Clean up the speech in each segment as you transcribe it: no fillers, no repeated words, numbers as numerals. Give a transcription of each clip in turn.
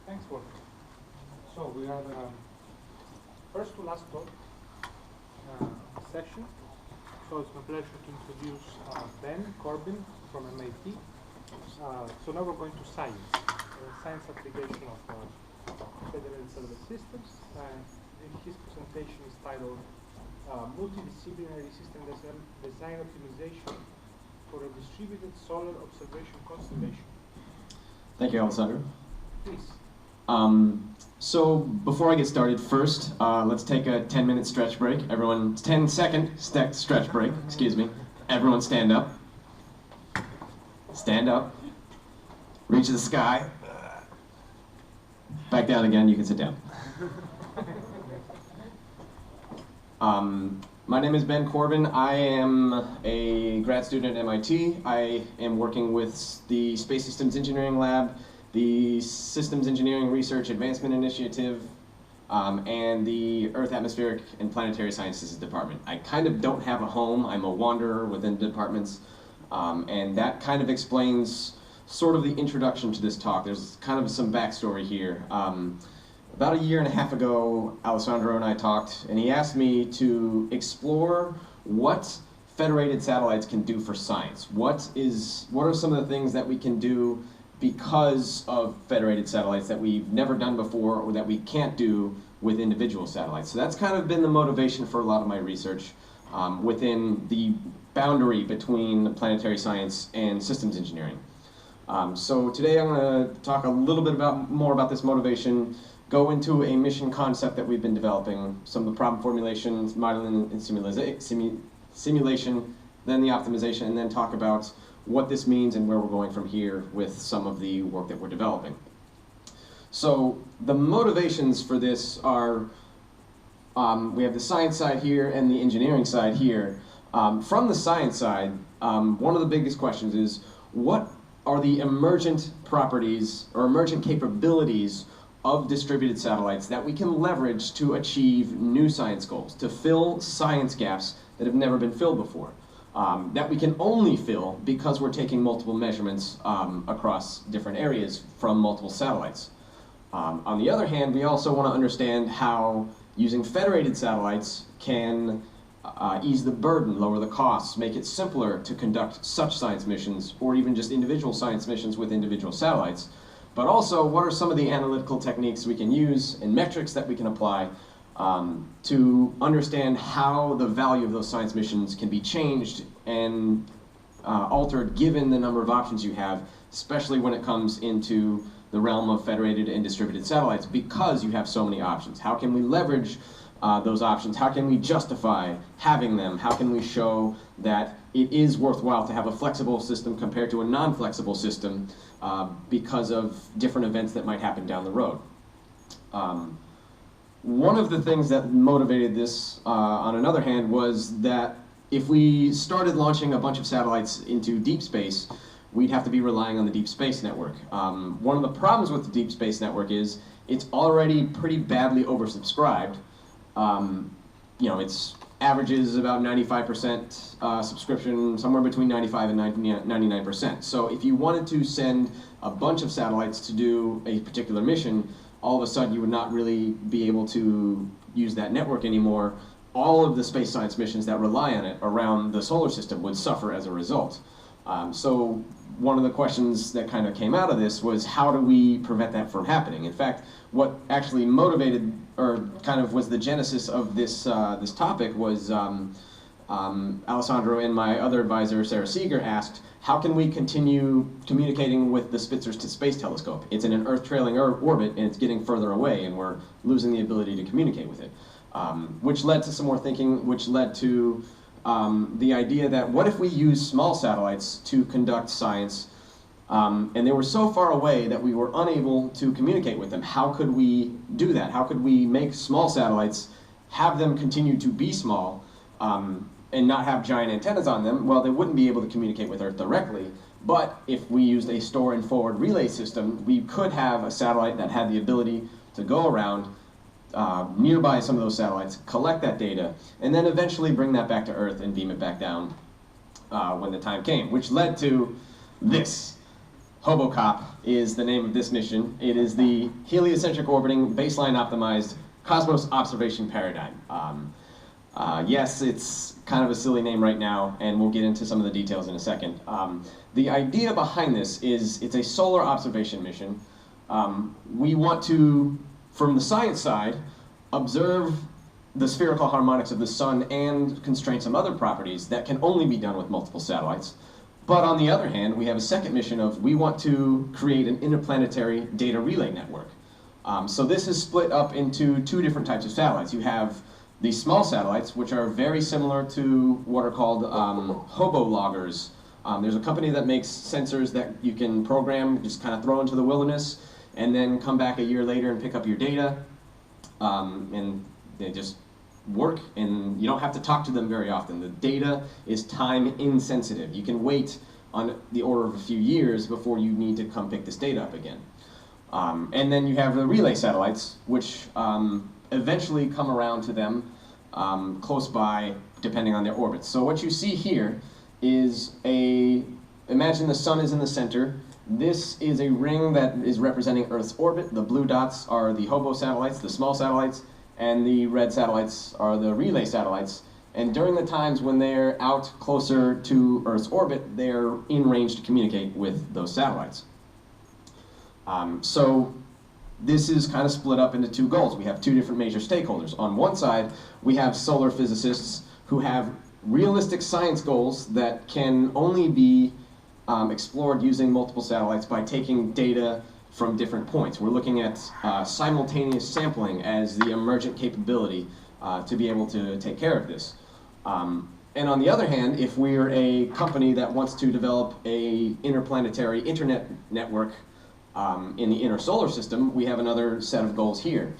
Thanks, Walter. So we are the first to last talk session. So it's my pleasure to introduce Ben Corbin from MIT. So now we're going to science, science application of federated server systems. And his presentation is titled Multidisciplinary System Design Optimization for a Distributed Solar Observation Constellation. Thank you, Alessandro. Please. So before I get started, first, let's take a 10-minute stretch break. Everyone, 10-second stretch break, excuse me. Everyone stand up. Stand up. Reach to the sky. Back down again, you can sit down. My name is Ben Corbin. I am a grad student at MIT. I am working with the Space Systems Engineering Lab, the Systems Engineering Research Advancement Initiative, and the Earth Atmospheric and Planetary Sciences Department. I kind of don't have a home. I'm a wanderer within departments, and that kind of explains sort of the introduction to this talk. There's kind of some backstory here. About a year and a half ago, Alessandro and I talked, and he asked me to explore what federated satellites can do for science. What are some of the things that we can do because of federated satellites that we've never done before or that we can't do with individual satellites? So that's kind of been the motivation for a lot of my research within the boundary between planetary science and systems engineering. So today I'm going to talk a little bit more about this motivation, go into a mission concept that we've been developing, some of the problem formulations, modeling and simulation, then the optimization, and then talk about what this means and where we're going from here with some of the work that we're developing. So the motivations for this are, we have the science side here and the engineering side here. From the science side, one of the biggest questions is, what are the emergent properties or emergent capabilities of distributed satellites that we can leverage to achieve new science goals, to fill science gaps that have never been filled before, that we can only fill because we're taking multiple measurements across different areas from multiple satellites. On the other hand, we also want to understand how using federated satellites can ease the burden, lower the costs, make it simpler to conduct such science missions, or even just individual science missions with individual satellites. But also, what are some of the analytical techniques we can use and metrics that we can apply to understand how the value of those science missions can be changed and altered given the number of options you have, especially when it comes into the realm of federated and distributed satellites, because you have so many options. How can we leverage those options? How can we justify having them? How can we show that it is worthwhile to have a flexible system compared to a non-flexible system because of different events that might happen down the road? One of the things that motivated this, on another hand, was that if we started launching a bunch of satellites into deep space, we'd have to be relying on the Deep Space Network. One of the problems with the Deep Space Network is it's already pretty badly oversubscribed. It's averages about 95% subscription, somewhere between 95 and 99%. So if you wanted to send a bunch of satellites to do a particular mission, all of a sudden you would not really be able to use that network anymore. All of the space science missions that rely on it around the solar system would suffer as a result. So one of the questions that kind of came out of this was, how do we prevent that from happening? In fact, what actually motivated, or kind of was the genesis of this this topic was Alessandro and my other advisor, Sarah Seeger, asked, how can we continue communicating with the Spitzer Space Telescope? It's in an Earth-trailing orbit, and it's getting further away, and we're losing the ability to communicate with it. Which led to some more thinking, which led to the idea that what if we use small satellites to conduct science, and they were so far away that we were unable to communicate with them. How could we do that? How could we make small satellites, have them continue to be small, and not have giant antennas on them? Well, they wouldn't be able to communicate with Earth directly, but if we used a store and forward relay system, we could have a satellite that had the ability to go around nearby some of those satellites, collect that data, and then eventually bring that back to Earth and beam it back down when the time came, which led to this. HOBOCOP is the name of this mission. It is the heliocentric orbiting baseline optimized cosmos observation paradigm. Yes, it's kind of a silly name right now, and we'll get into some of the details in a second. The idea behind this is it's a solar observation mission. We want to, from the science side, observe the spherical harmonics of the sun and constrain some other properties that can only be done with multiple satellites. But on the other hand, we have a second mission of we want to create an interplanetary data relay network. So this is split up into two different types of satellites. You have the small satellites, which are very similar to what are called hobo loggers. There's a company that makes sensors that you can program, just kind of throw into the wilderness, and then come back a year later and pick up your data. And they just work, and you don't have to talk to them very often. The data is time insensitive. You can wait on the order of a few years before you need to come pick this data up again. And then you have the relay satellites, which eventually come around to them close by, depending on their orbits. So what you see here is imagine the sun is in the center. This is a ring that is representing Earth's orbit. The blue dots are the HOBO satellites, the small satellites, and the red satellites are the relay satellites. And during the times when they're out closer to Earth's orbit, they're in range to communicate with those satellites. So this is kind of split up into two goals. We have two different major stakeholders. On one side, we have solar physicists who have realistic science goals that can only be explored using multiple satellites by taking data from different points. We're looking at simultaneous sampling as the emergent capability to be able to take care of this. And on the other hand, if we're a company that wants to develop a interplanetary internet network in the inner solar system, we have another set of goals here.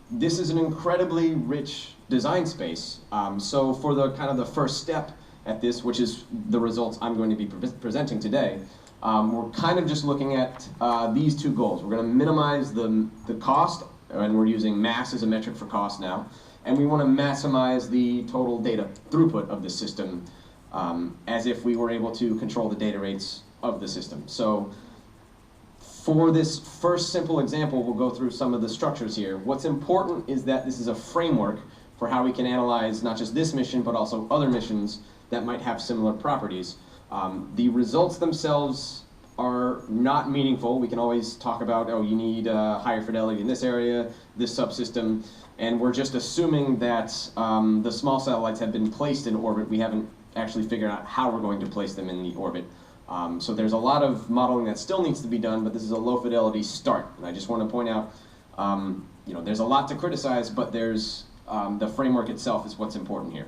This is an incredibly rich design space. So for the kind of the first step at this, which is the results I'm going to be presenting today, we're kind of just looking at these two goals. We're going to minimize the cost, and we're using mass as a metric for cost now, and we want to maximize the total data throughput of the system as if we were able to control the data rates of the system. So for this first simple example, we'll go through some of the structures here. What's important is that this is a framework for how we can analyze not just this mission, but also other missions that might have similar properties. The results themselves are not meaningful. We can always talk about, oh, you need higher fidelity in this area, this subsystem, and we're just assuming that the small satellites have been placed in orbit. We haven't actually figured out how we're going to place them in the orbit. So there's a lot of modeling that still needs to be done, but this is a low fidelity start. And I just want to point out, there's a lot to criticize, but there's the framework itself is what's important here.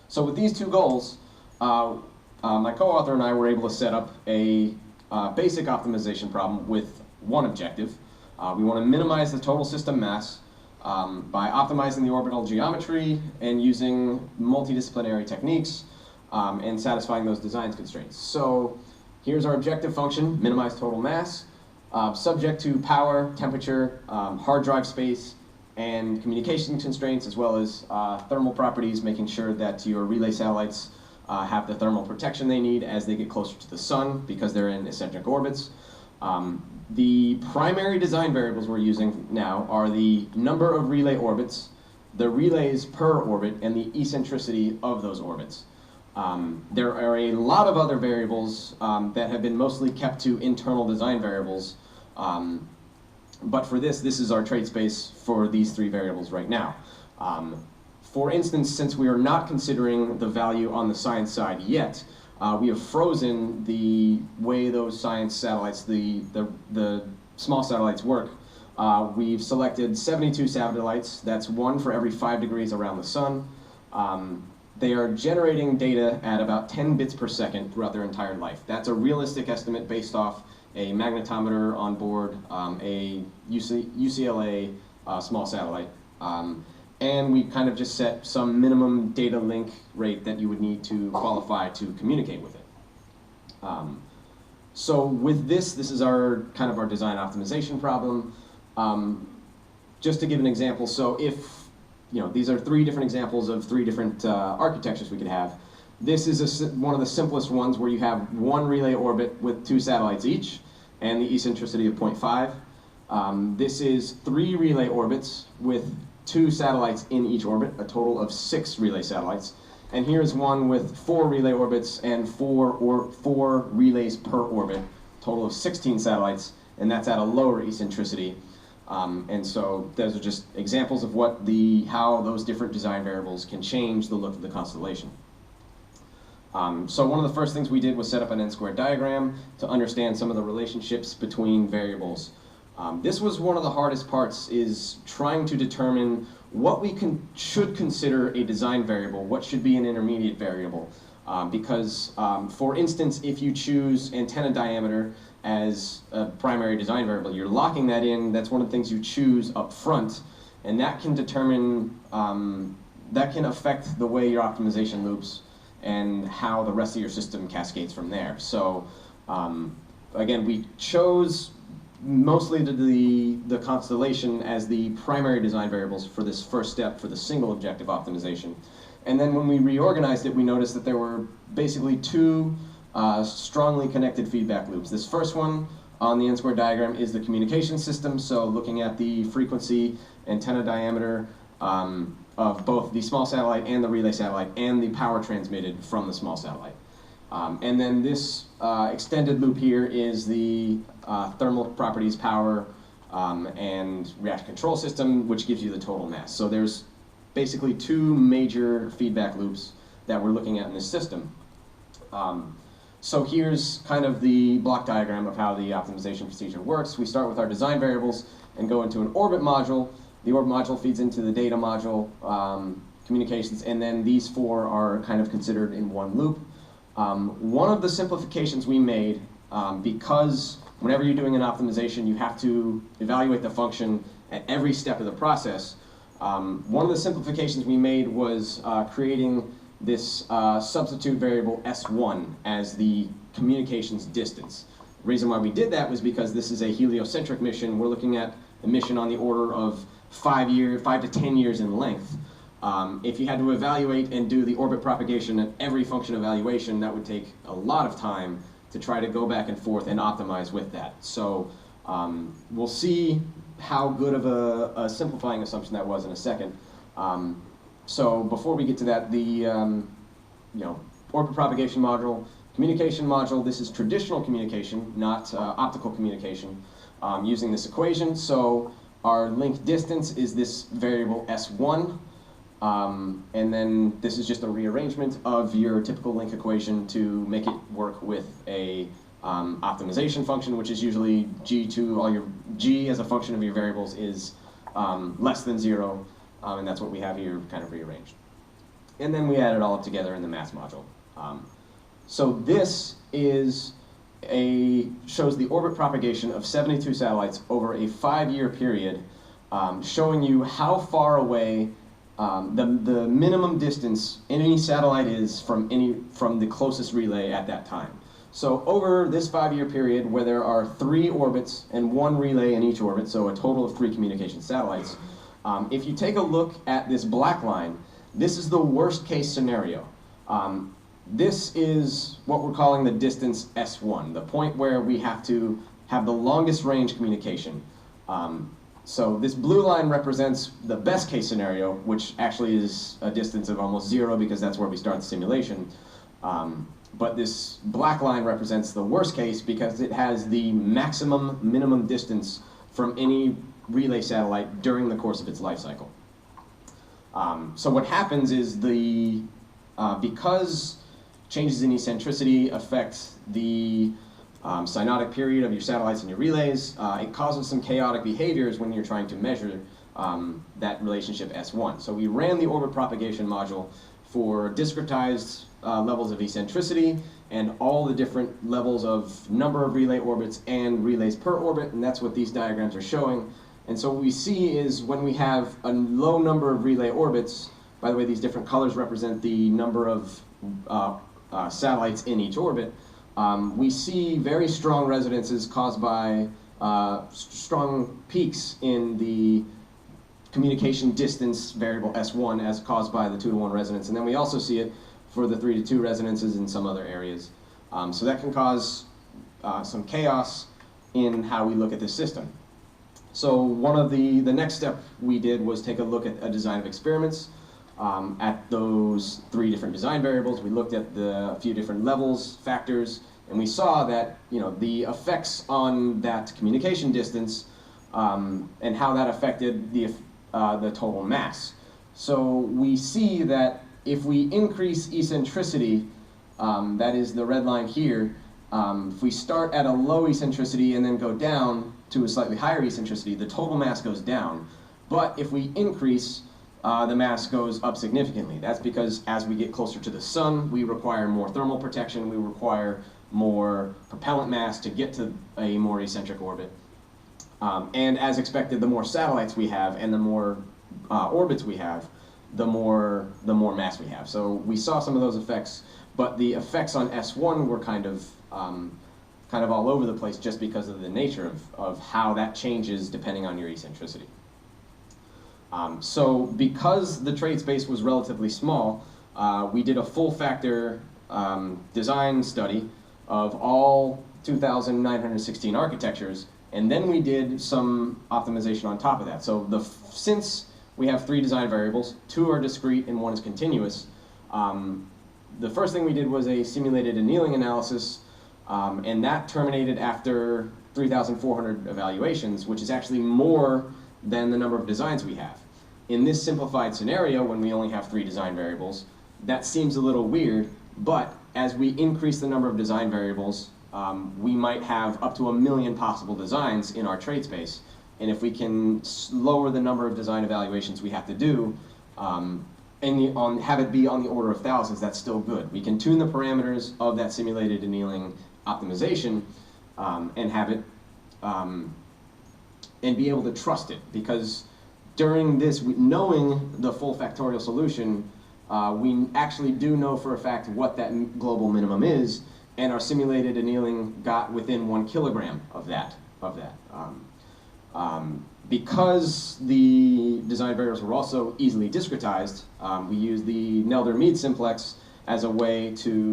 So with these two goals, my co-author and I were able to set up a basic optimization problem with one objective. We want to minimize the total system mass by optimizing the orbital geometry and using multidisciplinary techniques and satisfying those design constraints. So here's our objective function, minimize total mass, subject to power, temperature, hard drive space, and communication constraints, as well as thermal properties, making sure that your relay satellites have the thermal protection they need as they get closer to the sun because they're in eccentric orbits. The primary design variables we're using now are the number of relay orbits, the relays per orbit, and the eccentricity of those orbits. There are a lot of other variables that have been mostly kept to internal design variables, but for this is our trade space for these three variables right now. For instance, since we are not considering the value on the science side yet, we have frozen the way those science satellites, the small satellites work. We've selected 72 satellites. That's one for every 5 degrees around the sun. They are generating data at about 10 bits per second throughout their entire life. That's a realistic estimate based off a magnetometer on board, a UCLA small satellite. And we kind of just set some minimum data link rate that you would need to qualify to communicate with it. So with this is our kind of our design optimization problem. Just to give an example, so if, these are 3 different examples of 3 different architectures we could have. This is one of the simplest ones where you have one relay orbit with 2 satellites each and the eccentricity of 0.5. This is 3 relay orbits with 2 satellites in each orbit, a total of 6 relay satellites. And here's one with 4 relay orbits and 4 relays per orbit, total of 16 satellites, and that's at a lower eccentricity. And so those are just examples of how those different design variables can change the look of the constellation. So one of the first things we did was set up an n-squared diagram to understand some of the relationships between variables. This was one of the hardest parts, is trying to determine what we should consider a design variable, what should be an intermediate variable. Because, for instance, if you choose antenna diameter as a primary design variable, you're locking that in. That's one of the things you choose up front, and that can determine, that can affect the way your optimization loops and how the rest of your system cascades from there. So, again, we chose mostly the constellation as the primary design variables for this first step for the single objective optimization. And then when we reorganized it, we noticed that there were basically 2 strongly connected feedback loops. This first one on the n-squared diagram is the communication system, so looking at the frequency, antenna diameter of both the small satellite and the relay satellite, and the power transmitted from the small satellite. And then this extended loop here is the thermal properties, power, and reaction control system, which gives you the total mass. So there's basically 2 major feedback loops that we're looking at in this system. So here's kind of the block diagram of how the optimization procedure works. We start with our design variables and go into an orbit module. The orbit module feeds into the data module, communications, and then these 4 are kind of considered in one loop. One of the simplifications we made, because whenever you're doing an optimization, you have to evaluate the function at every step of the process. One of the simplifications we made was creating this substitute variable S1 as the communications distance. The reason why we did that was because this is a heliocentric mission. We're looking at a mission on the order of 5 to 10 years in length. If you had to evaluate and do the orbit propagation at every function evaluation, that would take a lot of time to try to go back and forth and optimize with that. So we'll see how good of a simplifying assumption that was in a second. So before we get to that, the orbit propagation module, communication module, this is traditional communication, not optical communication, using this equation. So our link distance is this variable S1. And then this is just a rearrangement of your typical link equation to make it work with a optimization function, which is usually G2, all your G as a function of your variables is less than 0, and that's what we have here kind of rearranged. And then we add it all up together in the mass module. So this is shows the orbit propagation of 72 satellites over a 5-year period, showing you how far away the minimum distance any satellite is from the closest relay at that time. So over this 5-year period, where there are 3 orbits and 1 relay in each orbit, so a total of 3 communication satellites, if you take a look at this black line, this is the worst case scenario. This is what we're calling the distance S1, the point where we have to have the longest range communication. So this blue line represents the best case scenario, which actually is a distance of almost 0 because that's where we start the simulation. But this black line represents the worst case because it has the maximum minimum distance from any relay satellite during the course of its life cycle. So what happens is because changes in eccentricity affect the synodic period of your satellites and your relays, it causes some chaotic behaviors when you're trying to measure that relationship S1. So we ran the orbit propagation module for discretized levels of eccentricity and all the different levels of number of relay orbits and relays per orbit, and that's what these diagrams are showing. And so what we see is when we have a low number of relay orbits, by the way, these different colors represent the number of satellites in each orbit, we see very strong resonances caused by strong peaks in the communication distance variable S1 as caused by the 2-to-1 resonance. And then we also see it for the 3-2 resonances in some other areas. So that can cause some chaos in how we look at this system. So one of the next step we did was take a look at a design of experiments at those 3 different design variables. We looked at a few different levels, factors, and we saw that the effects on that communication distance and how that affected the total mass. So we see that if we increase eccentricity, that is the red line here, if we start at a low eccentricity and then go down to a slightly higher eccentricity, the total mass goes down. But if we increase, the mass goes up significantly. That's because as we get closer to the sun, we require more thermal protection, we require more propellant mass to get to a more eccentric orbit. And as expected, the more satellites we have and the more orbits we have, the more mass we have. So we saw some of those effects, but the effects on S1 were kind of all over the place just because of the nature of how that changes depending on your eccentricity. So because the trade space was relatively small, we did a full factor design study of all 2,916 architectures, and then we did some optimization on top of that. So since we have 3 design variables, 2 are discrete and 1 is continuous, the first thing we did was a simulated annealing analysis, and that terminated after 3,400 evaluations, which is actually more than the number of designs we have. In this simplified scenario, when we only have 3 design variables, that seems a little weird, but as we increase the number of design variables, we might have up to 1 million possible designs in our trade space. And if we can lower the number of design evaluations we have to do, and have it be on the order of thousands, that's still good. We can tune the parameters of that simulated annealing optimization and have it, and be able to trust it. Because during this, knowing the full factorial solution, we actually do know for a fact what that global minimum is, and our simulated annealing got within 1 kilogram of that. Because the design variables were also easily discretized, we used the Nelder-Mead simplex as a way to